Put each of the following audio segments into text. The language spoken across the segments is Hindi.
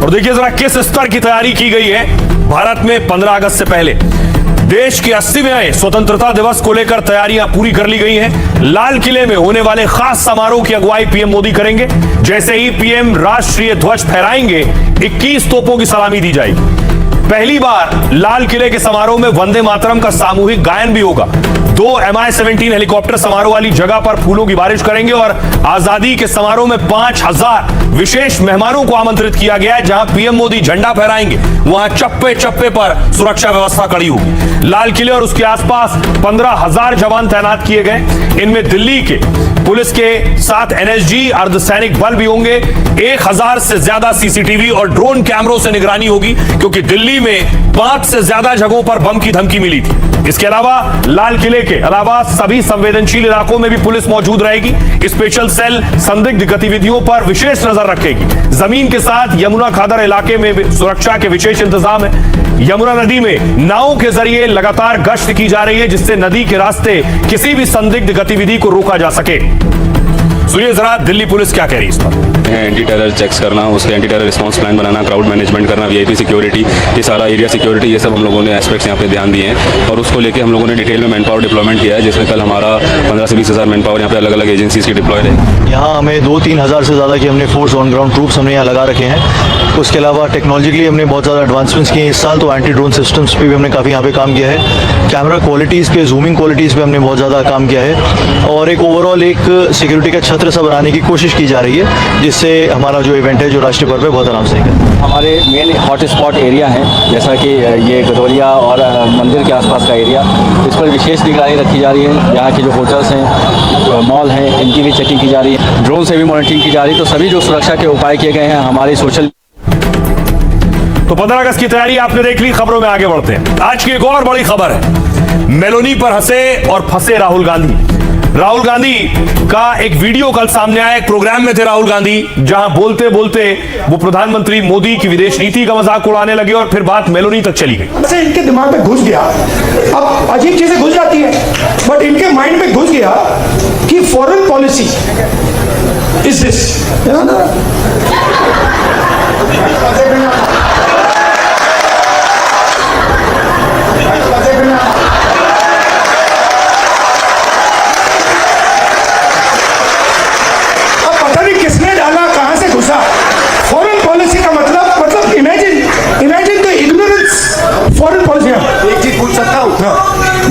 और देखिए जरा किस स्तर की तैयारी की गई है। भारत में 15 अगस्त से पहले देश के 80वें स्वतंत्रता दिवस को लेकर तैयारियां पूरी कर ली गई हैं। लाल किले में होने वाले खास समारोह की अगुवाई पीएम मोदी करेंगे। जैसे ही पीएम राष्ट्रीय ध्वज फहराएंगे, 21 तोपों की सलामी दी जाएगी। पहली बार लाल किले के समारोह में वंदे मातरम का सामूहिक गायन भी होगा। 2 MI-17 हेलीकॉप्टर समारोह वाली जगह पर फूलों की बारिश करेंगे और आजादी के समारोह में 5000 विशेष मेहमानों को आमंत्रित किया गया है। जहां पीएम मोदी झंडा फहराएंगे, वहां चप्पे चप्पे पर सुरक्षा व्यवस्था कड़ी होगी। लाल किले और उसके आसपास 15,000 जवान तैनात किए गए। इनमें दिल्ली के पुलिस के साथ NSG अर्धसैनिक बल भी होंगे। 1000 से ज्यादा CCTV और ड्रोन कैमरों से निगरानी होगी, क्योंकि दिल्ली में 5 से ज्यादा जगहों पर बम की धमकी मिली थी। इसके अलावा लाल किले के अलावा सभी संवेदनशील इलाकों में भी पुलिस मौजूद रहेगी। स्पेशल सेल संदिग्ध गतिविधियों पर विशेष नजर रखेगी। जमीन के साथ यमुना खादर इलाके में भी सुरक्षा के विशेष इंतजाम है। यमुना नदी में नावों के जरिए लगातार गश्त की जा रही है, जिससे नदी के रास्ते किसी भी संदिग्ध गतिविधि को रोका जा सके। सुनिए जरा दिल्ली पुलिस क्या कह रही है इस पर। एंटी टेरर चेक्स करना, उसके एंटी टेरर रिस्पांस प्लान बनाना, क्राउड मैनेजमेंट करना, VIP सिक्योरिटी, ये सारा एरिया सिक्योरिटी, ये सब हम लोगों ने एस्पेक्ट्स यहाँ पे ध्यान दिए हैं। और उसको लेके हम लोगों ने डिटेल में मैन पावर डिप्लॉयमेंट किया है, जिसमें कल हमारा 15 से 20 हज़ार मैन पावर यहाँ पे अलग अलग एजेंसीज की डिप्लॉयड है। यहाँ हमें 2-3 हज़ार से ज़्यादा की हमने फोर्स ऑन ग्राउंड ट्रूप्स हमने यहाँ लगा रखे हैं। उसके अलावा टेक्नोलॉजिकली हमने बहुत ज़्यादा एडवांसमेंट्स किए हैं इस साल, तो एंटी ड्रोन सिस्टम्स पे भी हमने काफ़ी यहाँ पे काम किया है। कैमरा क्वालिटीज़ पे, जूमिंग क्वालिटीज़ पे हमने बहुत ज़्यादा काम किया है। और एक ओवरऑल एक सिक्योरिटी का छत्र सा बनाने की कोशिश की जा रही है, जिससे हमारा जो इवेंट है, जो राष्ट्रीय पर्व है, बहुत आराम से निकले। हमारे मेन हॉट स्पॉट एरिया हैं, जैसा कि ये गदौलिया और मंदिर के आसपास का एरिया, इस पर विशेष निगरानी रखी जा रही है। यहाँ के जो होटल्स हैं, मॉल हैं, इनकी भी चेकिंग की जा रही है। ड्रोन से भी मॉनिटरिंग की जा रही है। तो सभी जो सुरक्षा के उपाय किए गए हैं हमारे सोशल। तो 15 अगस्त की तैयारी आपने देख ली। खबरों में आगे बढ़ते हैं। आज की एक और बड़ी खबर है। मेलोनी पर हंसे और फंसे राहुल गांधी। राहुल गांधी का एक वीडियो कल सामने आया। एक प्रोग्राम में थे राहुल गांधी, जहां बोलते बोलते वो प्रधानमंत्री मोदी की विदेश नीति का मजाक उड़ाने लगे और फिर बात मेलोनी तक चली गई। से इनके दिमाग में घुस गया, अब अजीब चीजें घुस जाती है, बट इनके माइंड में घुस गया कि foreign policy is this.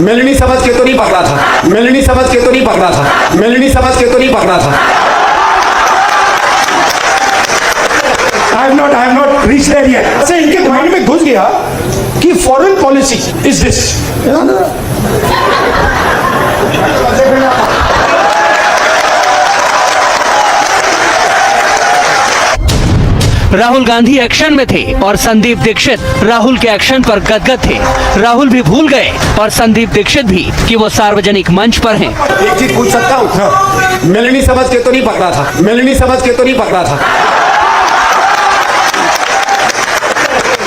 Melanie समझ के तो नहीं पकड़ा था, मेलनी समझ के तो नहीं पकड़ा था, मेलनी समझ के तो नहीं पकड़ा था। I have not reached there yet. अच्छा, इनके माइंड में घुस गया कि foreign policy is this. Rahul Gandhi action में थे और संदीप दीक्षित राहुल के एक्शन पर गदगद थे। राहुल भी भूल गए और संदीप दीक्षित भी कि वो सार्वजनिक मंच पर हैं। एक चीज पूछ सकता हूँ, मेलनी समझ के तो नहीं पकड़ा था, मेलनी समझ के तो नहीं पकड़ा था।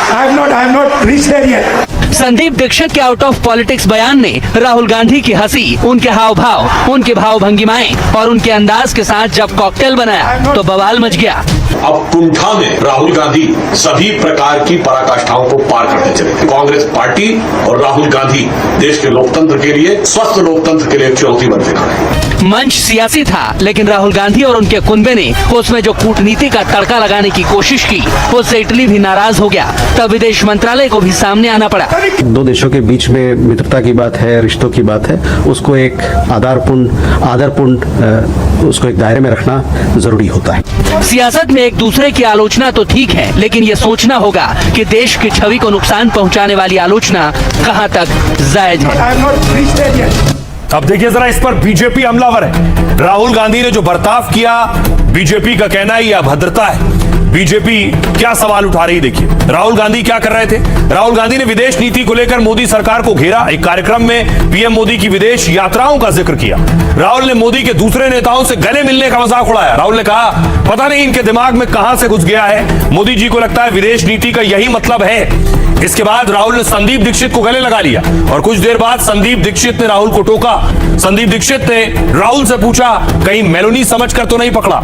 I have not reached there yet. Sandeep Dikshit के आउट ऑफ पॉलिटिक्स बयान ने राहुल गांधी की हंसी, उनके हाव भाव, उनके भाव भंगिमाएं और उनके अंदाज के साथ जब कॉकटेल बनाया तो बवाल मच गया। अब कुंठा में राहुल गांधी सभी प्रकार की पराकाष्ठाओं को पार करते चले। कांग्रेस पार्टी और राहुल गांधी देश के लोकतंत्र के लिए, स्वस्थ लोकतंत्र के लिए एक चुनौती बनते खड़े। मंच सियासी था, लेकिन राहुल गांधी और उनके कुनबे ने उसमें जो कूटनीति का तड़का लगाने की कोशिश की, उससे इटली भी नाराज हो गया। तब विदेश मंत्रालय को भी सामने आना पड़ा। 2 देशों के बीच में मित्रता की बात है, रिश्तों की बात है, उसको एक आदरपूर्ण उसको एक दायरे में रखना जरूरी होता है। सियासत में एक दूसरे की आलोचना तो ठीक है, लेकिन ये सोचना होगा कि देश की छवि को नुकसान पहुंचाने वाली आलोचना कहां तक जायज है। अब देखिए जरा इस पर बीजेपी हमलावर है। राहुल गांधी ने जो बर्ताव किया, बीजेपी का कहना है यह अभद्रता है। बीजेपी क्या सवाल उठा रही, देखिए राहुल गांधी क्या कर रहे थे। राहुल गांधी ने विदेश नीति को लेकर मोदी सरकार को घेरा। एक कार्यक्रम में पीएम मोदी की विदेश यात्राओं का जिक्र किया। राहुल ने मोदी के दूसरे नेताओं से गले मिलने का मजाक उड़ाया। राहुल ने कहा, पता नहीं इनके दिमाग में कहां से घुस गया है, मोदी जी को लगता है विदेश नीति का यही मतलब है। इसके बाद राहुल ने संदीप दीक्षित को गले लगा लिया और कुछ देर बाद संदीप दीक्षित ने राहुल को टोका। संदीप दीक्षित ने राहुल से पूछा, कहीं मेलोनी समझकर तो नहीं पकड़ा।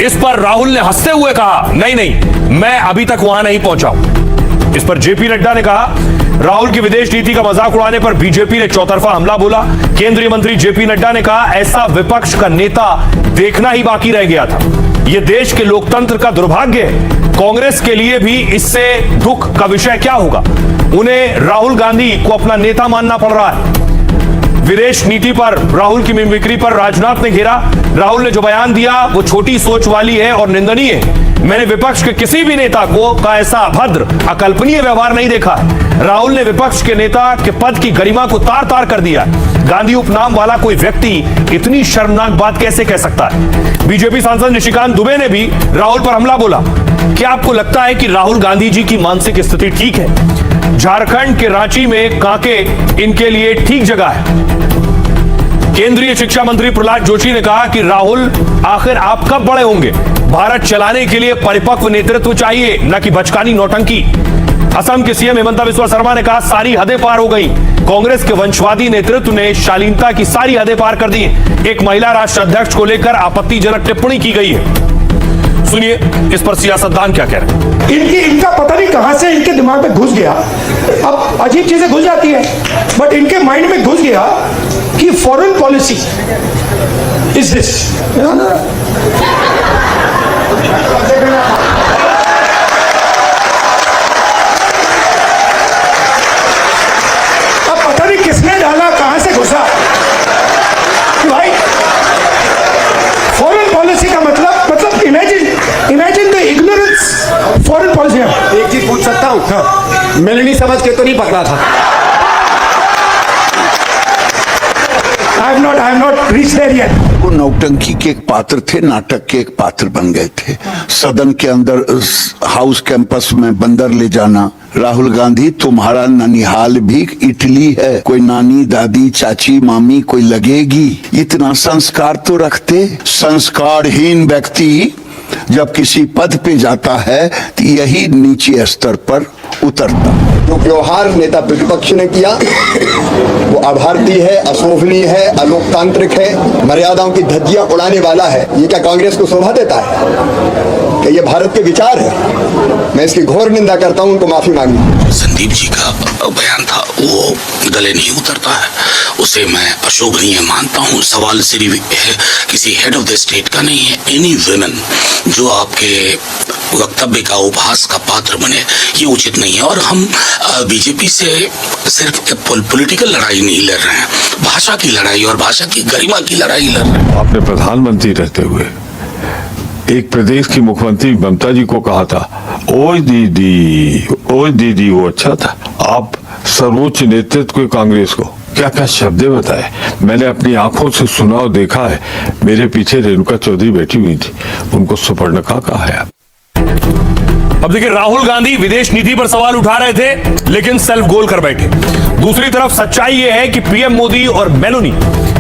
इस पर राहुल ने हंसते हुए कहा, नहीं नहीं, मैं अभी तक वहां नहीं पहुंचा हूं। इस पर जेपी नड्डा ने कहा, राहुल की विदेश नीति का मजाक उड़ाने पर बीजेपी ने चौतरफा हमला बोला। केंद्रीय मंत्री जेपी नड्डा ने कहा, ऐसा विपक्ष का नेता देखना ही बाकी रह गया था। यह देश के लोकतंत्र का दुर्भाग्य है। कांग्रेस के लिए भी इससे दुख का विषय क्या होगा? उन्हें राहुल गांधी को अपना नेता मानना पड़ रहा है। विदेश नीति पर राहुल की मिमिक्री पर राजनाथ ने घेरा। राहुल ने जो बयान दिया वो छोटी सोच वाली है और निंदनीय है। मैंने विपक्ष के किसी भी नेता का ऐसा अभद्र, अकल्पनीय व्यवहार नहीं देखा है। राहुल ने विपक्ष के नेता के पद की गरिमा को तार तार कर दिया। गांधी उपनाम वाला कोई व्यक्ति इतनी शर्मनाक बात कैसे कह सकता है? बीजेपी सांसद निशिकांत दुबे ने भी राहुल पर हमला बोला। क्या आपको लगता है कि राहुल गांधी जी की मानसिक स्थिति ठीक है? झारखंड के रांची में कांके इनके लिए ठीक जगह है। केंद्रीय शिक्षा मंत्री प्रहलाद जोशी ने कहा कि राहुल, आखिर आप कब बड़े होंगे? भारत चलाने के लिए परिपक्व नेतृत्व चाहिए, न कि बचकानी नौटंकी। असम के सीएम हिमंता बिस्वा शर्मा ने कहा, सारी हदें पार हो गई। कांग्रेस के वंशवादी नेतृत्व ने शालीनता की सारी हदें पार कर दी। एक महिला राष्ट्र अध्यक्ष को लेकर आपत्तिजनक टिप्पणी की गई है। सुनिए इस पर सियासतदान क्या कह रहे हैं। इनका पता नहीं कहां से इनके दिमाग में घुस गया। अब अजीब चीजें घुस जाती है, बट इनके माइंड में घुस गया कि फॉरेन पॉलिसी इज दिस। अब पता नहीं किसने डाला, कहां से घुसा कि भाई फॉरेन पॉलिसी का मतलब imagine the ignorance foreign policy. एक चीज पूछ सकता हूँ? हाँ। मिलनी समझ के तो नहीं पकड़ा था? I have not reached there yet. वो नौटंकी के एक पात्र थे, नाटक के एक पात्र बन गए थे। सदन के अंदर हाउस कैंपस में बंदर ले जाना। राहुल गांधी, तुम्हारा ननिहाल भी इटली है। कोई नानी, दादी, चाची, मामी कोई लगेगी? इतना संस्कार तो रखते। संस्कारहीन व्यक्ति जब किसी पद पे जाता है तो यही नीचे स्तर पर उतरता। जो व्यवहार नेता प्रतिपक्ष ने किया वो अभारतीय है, अशोभनीय है, अलोकतांत्रिक है, मर्यादाओं की धज्जियां उड़ाने वाला है। ये क्या कांग्रेस को शोभा देता है? क्या ये भारत के विचार है? मैं इसकी घोर निंदा करता हूं, उनको माफी मांगी। संदीप जी का बयान था वो गले नहीं उतरता है, उसे मैं अशोभनीय मानता हूँ। सवाल सिर्फ किसी हेड ऑफ द स्टेट का नहीं है। एनी वुमेन जो आपके वक्तव्य का उपहास का पात्र बने, ये उचित नहीं है। और हम बीजेपी से सिर्फ पॉलिटिकल लड़ाई नहीं लड़ रहे हैं, भाषा की लड़ाई और भाषा की गरिमा की लड़ाई लड़ रहे हैं। आपने प्रधानमंत्री रहते हुए एक प्रदेश की मुख्यमंत्री ममता जी को कहा था, ओए दीदी वो अच्छा था। आप सर्वोच्च नेतृत्व के कांग्रेस को क्या क्या शब्द बताए, मैंने अपनी आंखों से सुना और देखा है। मेरे पीछे रेणुका चौधरी बैठी हुई थी, उनको सुपर्णखा कहा है। अब देखिए, राहुल गांधी विदेश नीति पर सवाल उठा रहे थे लेकिन सेल्फ गोल कर बैठे। दूसरी तरफ सच्चाई यह है कि पीएम मोदी और मेलोनी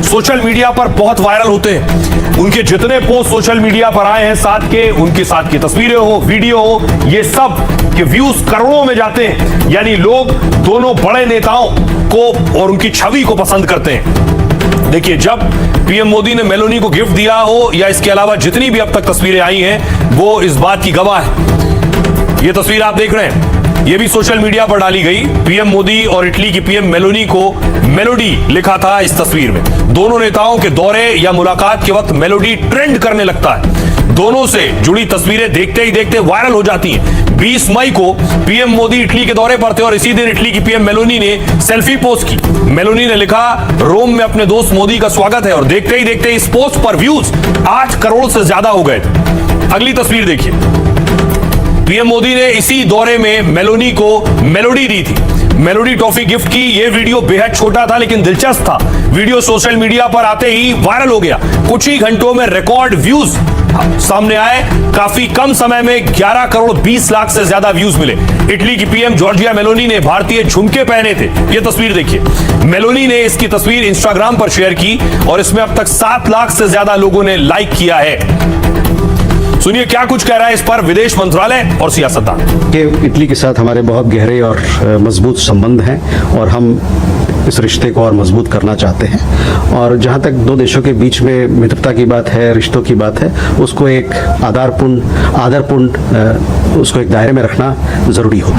सोशल मीडिया पर बहुत वायरल होते हैं। उनके जितने पोस्ट सोशल मीडिया पर आए हैं साथ के, उनके साथ की तस्वीरें हो, वीडियो हो, ये सब के व्यूज करोड़ों में जाते हैं। यानी लोग दोनों बड़े नेताओं को और उनकी छवि को पसंद करते हैं। देखिए, जब पीएम मोदी ने मेलोनी को गिफ्ट दिया हो या इसके अलावा जितनी भी अब तक तस्वीरें आई हैं, वो इस बात की गवाह है। ये तस्वीर आप देख रहे हैं, ये भी सोशल मीडिया पर डाली गई। पीएम मोदी और इटली की पीएम मेलोनी को मेलोडी लिखा था इस तस्वीर में। दोनों नेताओं के दौरे या मुलाकात के वक्त मेलोडी ट्रेंड करने लगता है। दोनों से जुड़ी तस्वीरें देखते ही देखते वायरल हो जाती हैं। 20 मई को पीएम मोदी इटली के दौरे पर थे और इसी दिन इटली की पीएम मेलोनी ने सेल्फी पोस्ट की। मेलोनी ने लिखा, रोम में अपने दोस्त मोदी का स्वागत है, और देखते ही देखते इस पोस्ट पर व्यूज 8 करोड़ से ज्यादा हो गए थे। अगली तस्वीर देखिए, पीएम मोदी ने इसी दौरे में मेलोनी को मेलोडी दी थी, मेलोडी टॉफी गिफ्ट की। यह वीडियो बेहद छोटा था लेकिन दिलचस्प था। वीडियो सोशल मीडिया पर आते ही वायरल हो गया। कुछ ही घंटों में रिकॉर्ड व्यूज सामने आए। काफी कम समय में 11 करोड़ 20 लाख से ज्यादा व्यूज मिले। इटली की पीएम जॉर्जिया मेलोनी ने भारतीय झुमके पहने थे। यह तस्वीर देखिए, मेलोनी ने इसकी तस्वीर इंस्टाग्राम पर शेयर की और इसमें अब तक 7 लाख से ज्यादा लोगों ने लाइक किया है। सुनिए क्या कुछ कह रहा है इस पर विदेश मंत्रालय और सियासतदान। इटली के साथ हमारे बहुत गहरे और मजबूत संबंध हैं और हम इस रिश्ते को और मजबूत करना चाहते हैं। और जहाँ तक दो देशों के बीच में मित्रता की बात है, रिश्तों की बात है, उसको एक आदरपूर्ण उसको एक दायरे में रखना ज़रूरी होता है।